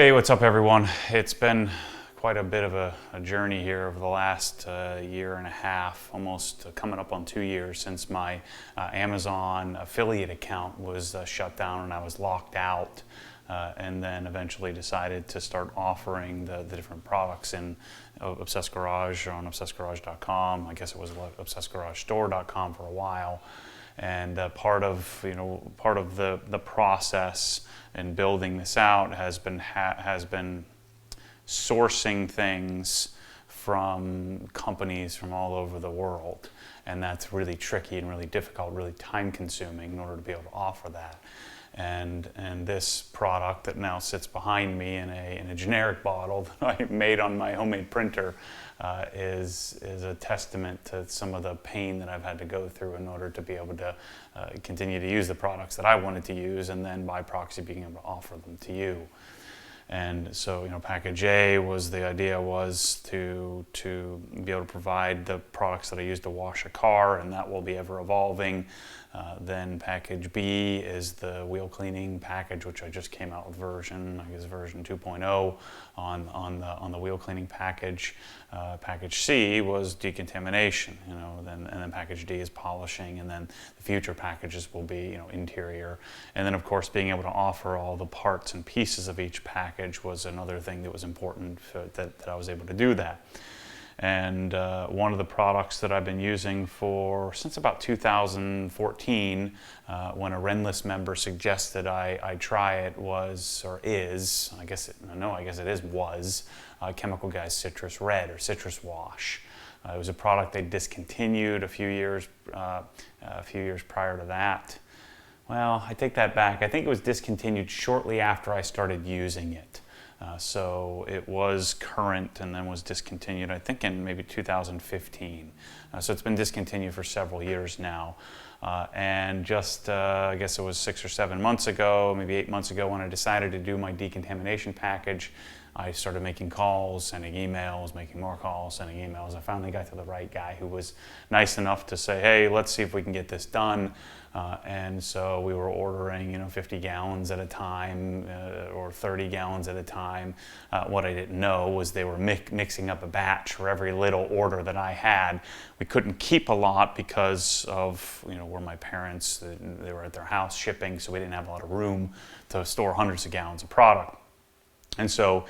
Hey, what's up everyone? It's been quite a bit of a journey here over the last year and a half, almost coming up on 2 years since my Amazon affiliate account was shut down and I was locked out, and then eventually decided to start offering the different products in Obsessed Garage on obsessedgarage.com. I guess it was obsessedgaragestore.com for a while. And part of the process in building this out has been sourcing things from companies from all over the world, and that's really tricky and really difficult, really time consuming in order to be able to offer that. And this product that now sits behind me in a generic bottle that I made on my homemade printer is a testament to some of the pain that I've had to go through in order to be able to continue to use the products that I wanted to use, and then by proxy being able to offer them to you. And so, package A was, the idea was to be able to provide the products that I use to wash a car, and that will be ever evolving. Then package B is the wheel cleaning package, which I just came out with version 2.0 on the wheel cleaning package. Package C was decontamination, and then package D is polishing, and then the future packages will be, interior. And then of course being able to offer all the parts and pieces of each package was another thing that was important that I was able to do that. And one of the products that I've been using since about 2014, when a Renless member suggested I try it, was Chemical Guys Citrus Red or Citrus Wash. It was a product they discontinued a few years prior to that. Well, I take that back. I think it was discontinued shortly after I started using it. So it was current and then was discontinued, I think, in maybe 2015. So it's been discontinued for several years now. And just, I guess it was 6 or 7 months ago, maybe 8 months ago, when I decided to do my decontamination package, I started making calls, sending emails, making more calls, sending emails. I finally got to the right guy who was nice enough to say, hey, let's see if we can get this done. And so we were ordering, 50 gallons at a time or 30 gallons at a time. What I didn't know was they were mixing up a batch for every little order that I had. We couldn't keep a lot because of, where my parents, they were at their house shipping, so we didn't have a lot of room to store hundreds of gallons of product. And so,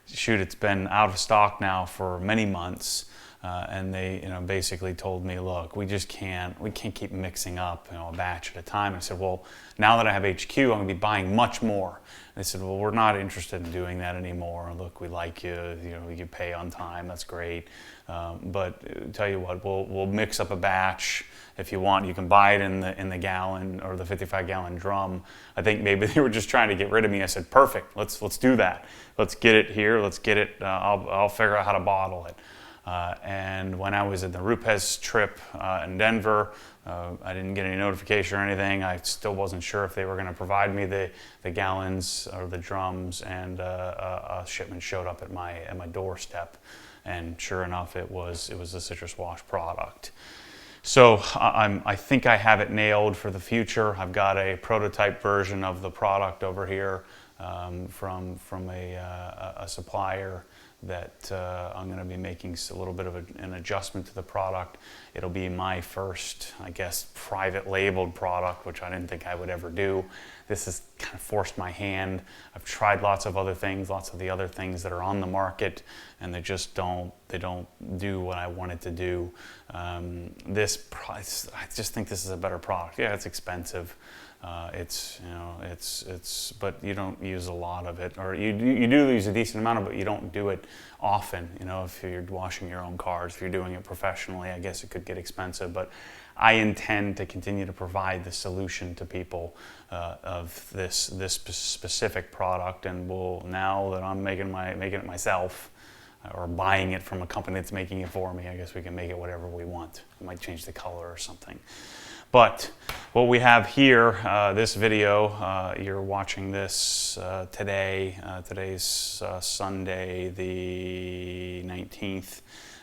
it's been out of stock now for many months. And they, basically told me, look, we can't keep mixing up, a batch at a time. I said, well, now that I have HQ, I'm going to be buying much more. And they said, well, we're not interested in doing that anymore. Look, we like you, you pay on time, that's great. But tell you what, we'll mix up a batch. If you want, you can buy it in the gallon or the 55-gallon drum. I think maybe they were just trying to get rid of me. I said, perfect, let's do that. Let's get it here. Let's get it. I'll figure out how to bottle it. And when I was at the Rupes trip in Denver, I didn't get any notification or anything. I still wasn't sure if they were going to provide me the gallons or the drums, and a shipment showed up at my doorstep, and sure enough, it was a Citrus Wash product. So I think I have it nailed for the future. I've got a prototype version of the product over here from a supplier that I'm going to be making a little bit of an adjustment to the product. It'll be my first, I guess, private labeled product, which I didn't think I would ever do. This has kind of forced my hand. I've tried lots of other things, lots of the other things that are on the market, and they just don't do what I want it to do. I just think this is a better product. Yeah, it's expensive. But you don't use a lot of it, or you do use a decent amount of it, but you don't do it often. If you're washing your own cars, if you're doing it professionally, I guess it could get expensive. But I intend to continue to provide the solution to people of this specific product, and now that I'm making it myself, or buying it from a company that's making it for me, I guess we can make it whatever we want. We might change the color or something. But what we have here, this video, you're watching this today. Today's Sunday the 19th.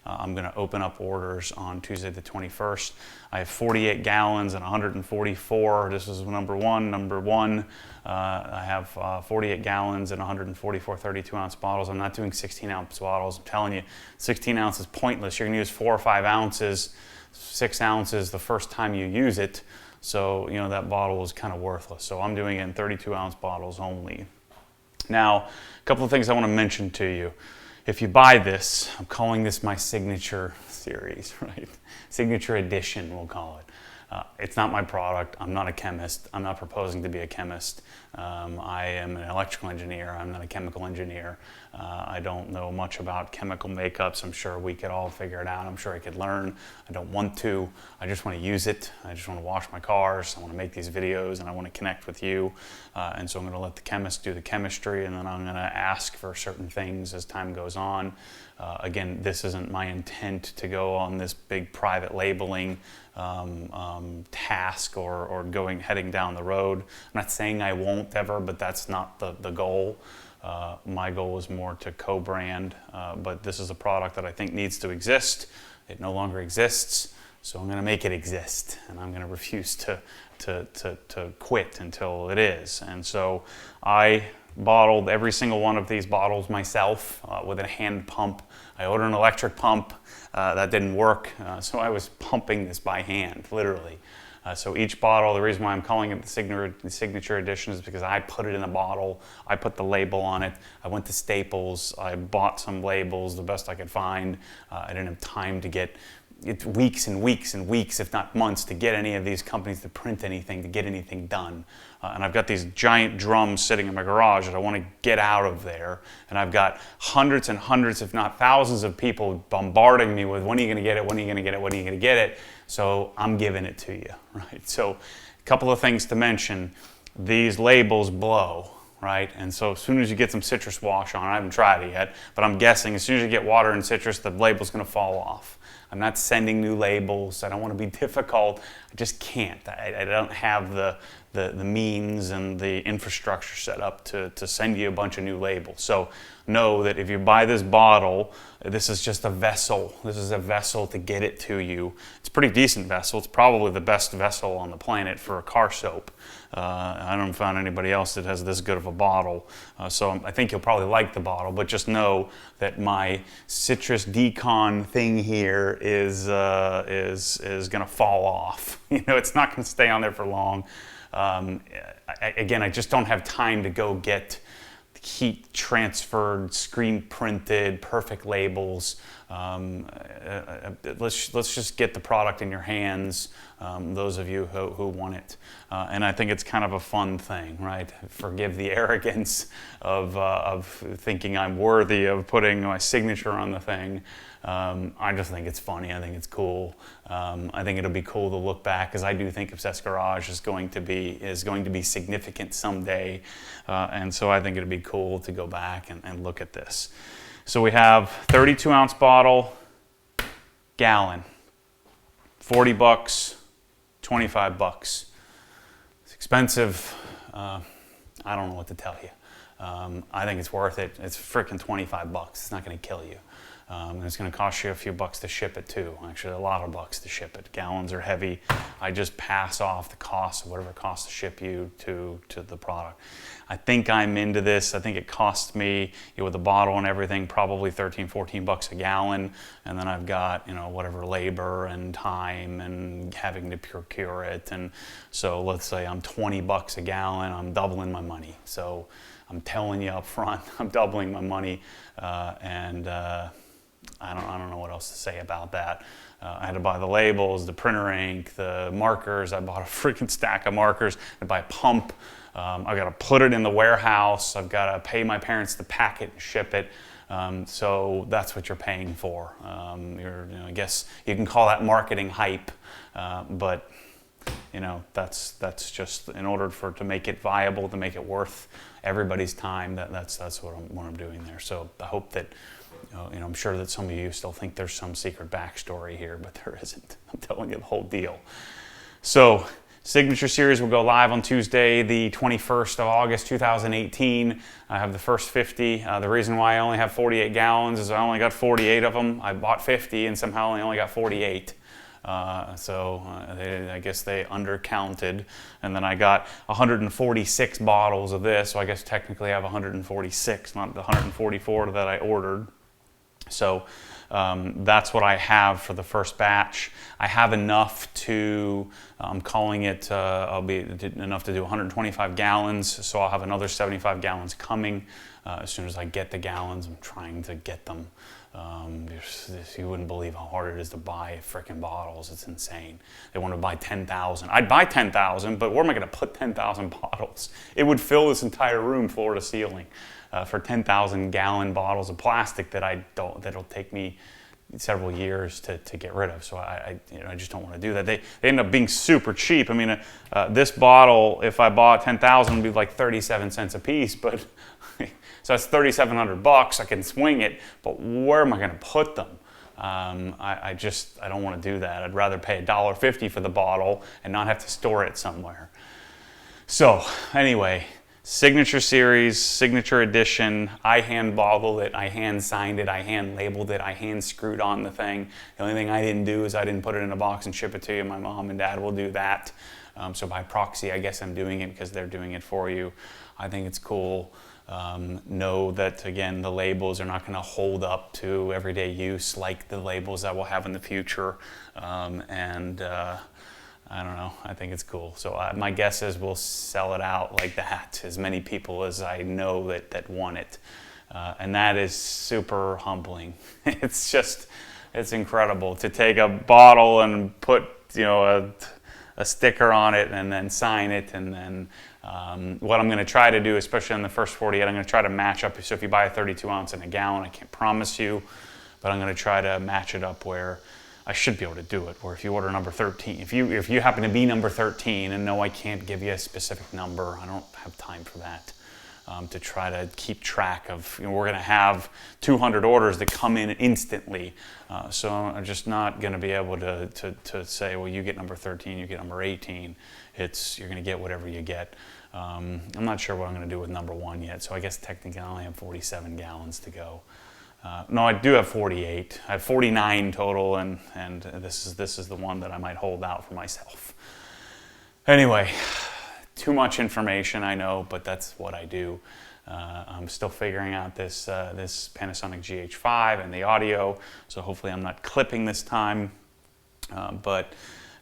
I'm going to open up orders on Tuesday the 21st. I have 48 gallons and 144. This is number one. I have 48 gallons and 144 32-ounce bottles. I'm not doing 16-ounce bottles. I'm telling you, 16 ounces is pointless. You're going to use 4 or 5 ounces, 6 ounces the first time you use it. So, you know, that bottle is kind of worthless. So I'm doing it in 32-ounce bottles only. Now, a couple of things I want to mention to you. If you buy this, I'm calling this my signature series, right? Signature edition, we'll call it. It's not my product. I'm not a chemist. I'm not proposing to be a chemist. I am an electrical engineer. I'm not a chemical engineer. I don't know much about chemical makeups. I'm sure we could all figure it out. I'm sure I could learn. I don't want to. I just want to use it. I just want to wash my cars. I want to make these videos, and I want to connect with you. And so I'm going to let the chemist do the chemistry, and then I'm going to ask for certain things as time goes on. Again, this isn't my intent to go on this big private labeling task or heading down the road. I'm not saying I won't ever, but that's not the goal. My goal is more to co-brand, but this is a product that I think needs to exist. It no longer exists, so I'm going to make it exist, and I'm going to refuse to quit until it is. And so I bottled every single one of these bottles myself with a hand pump. I ordered an electric pump. That didn't work, so I was pumping this by hand, literally. So each bottle, the reason why I'm calling it the signature edition is because I put it in a bottle. I put the label on it. I went to Staples. I bought some labels, the best I could find. I didn't have time to get weeks and weeks and weeks, if not months, to get any of these companies to print anything, to get anything done. And I've got these giant drums sitting in my garage that I want to get out of there. And I've got hundreds and hundreds, if not thousands of people bombarding me with, when are you going to get it, when are you going to get it, when are you going to get it? So I'm giving it to you, right? So a couple of things to mention. These labels blow, right? And so as soon as you get some citrus wash on, I haven't tried it yet, but I'm guessing as soon as you get water and citrus, the label's going to fall off. I'm not sending new labels. I don't want to be difficult. I just can't. I don't have the means and the infrastructure set up to send you a bunch of new labels. So know that if you buy this bottle, this is just a vessel. This is a vessel to get it to you. It's a pretty decent vessel. It's probably the best vessel on the planet for a car soap. I haven't found anybody else that has this good of a bottle. So I think you'll probably like the bottle, but just know that my citrus Decon thing here is going to fall off. You know, it's not going to stay on there for long. Again, I just don't have time to go get heat transferred, screen printed, perfect labels. Let's just get the product in your hands, those of you who want it. And I think it's kind of a fun thing, right? Forgive the arrogance of thinking I'm worthy of putting my signature on the thing. I just think it's funny. I think it's cool. I think it'll be cool to look back, because I do think Obsessed Garage is going to be significant someday, and so I think it'll be cool to go back and look at this. So we have 32-ounce bottle, gallon, 40 bucks, 25 bucks. It's expensive. I don't know what to tell you. I think it's worth it. It's freaking 25 bucks. It's not going to kill you. And it's going to cost you a few bucks to ship it too. Actually, a lot of bucks to ship it. Gallons are heavy. I just pass off the cost of whatever it costs to ship you to the product. I think I'm into this. I think it costs me, with the bottle and everything, probably 13, 14 bucks a gallon. And then I've got, whatever labor and time and having to procure it. And so let's say I'm 20 bucks a gallon. I'm doubling my money. So I'm telling you up front, I'm doubling my money. I don't know what else to say about that. I had to buy the labels, the printer ink, the markers. I bought a freaking stack of markers. I buy a pump. I've got to put it in the warehouse. I've got to pay my parents to pack it and ship it. So that's what you're paying for. I guess you can call that marketing hype, but that's just in order to make it viable, to make it worth everybody's time. That's what I'm doing there. So I hope that. I'm sure that some of you still think there's some secret backstory here, but there isn't. I'm telling you the whole deal. So Signature Series will go live on Tuesday, the 21st of August, 2018. I have the first 50. The reason why I only have 48 gallons is I only got 48 of them. I bought 50 and somehow I only got 48. I guess they undercounted. And then I got 146 bottles of this, so I guess technically I have 146, not the 144 that I ordered. So that's what I have for the first batch. I have enough to, I'm calling it, I'll be enough to do 125 gallons, so I'll have another 75 gallons coming as soon as I get the gallons. I'm trying to get them. You wouldn't believe how hard it is to buy frickin' bottles. It's insane. They want to buy 10,000. I'd buy 10,000, but where am I going to put 10,000 bottles? It would fill this entire room floor to ceiling. For 10,000 gallon bottles of plastic that'll take me several years to get rid of. So I just don't want to do that. They end up being super cheap. I mean, this bottle, if I bought 10,000, would be like 37 cents a piece, but so that's 3,700 bucks. I can swing it, but where am I going to put them? I don't want to do that. I'd rather pay $1.50 for the bottle and not have to store it somewhere. So anyway, Signature Series, Signature Edition. I hand bottled it, I hand signed it, I hand labeled it, I hand screwed on the thing. The only thing I didn't do is I didn't put it in a box and ship it to you. My mom and dad will do that. So by proxy, I guess I'm doing it because they're doing it for you. I think it's cool. Know that, again, the labels are not going to hold up to everyday use like the labels that we'll have in the future. I don't know, I think it's cool. So my guess is we'll sell it out like that, as many people as I know that want it. And that is super humbling. It's incredible to take a bottle and put, a sticker on it and then sign it. And then what I'm gonna try to do, especially on the first 48, I'm gonna try to match up. So if you buy a 32 ounce in a gallon, I can't promise you, but I'm gonna try to match it up where I should be able to do it, where if you order number 13, if you happen to be number 13, and no, I can't give you a specific number, I don't have time for that, to try to keep track of, we're going to have 200 orders that come in instantly, so I'm just not going to be able to say, well, you get number 13, you get number 18, you're going to get whatever you get. I'm not sure what I'm going to do with number 1 yet, so I guess technically I only have 47 gallons to go. No, I do have 48. I have 49 total, and this is the one that I might hold out for myself. Anyway, too much information, I know, but that's what I do. I'm still figuring out this Panasonic GH5 and the audio, so hopefully I'm not clipping this time. But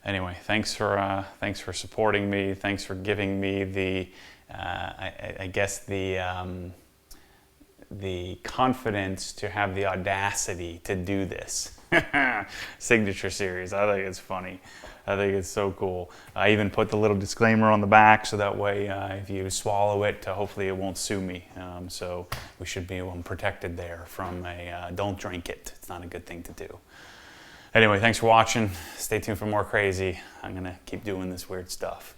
anyway, thanks for supporting me. Thanks for giving me the confidence to have the audacity to do this. Signature Series, I think it's funny. I think it's so cool. I even put the little disclaimer on the back so that way if you swallow it, hopefully it won't sue me. So we should be protected there from don't drink it. It's not a good thing to do. Anyway, thanks for watching. Stay tuned for more crazy. I'm gonna keep doing this weird stuff.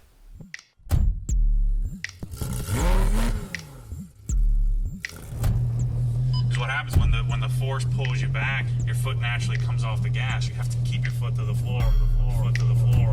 What happens when the force pulls you back, your foot naturally comes off the gas. You have to keep your foot to the floor, foot to the floor.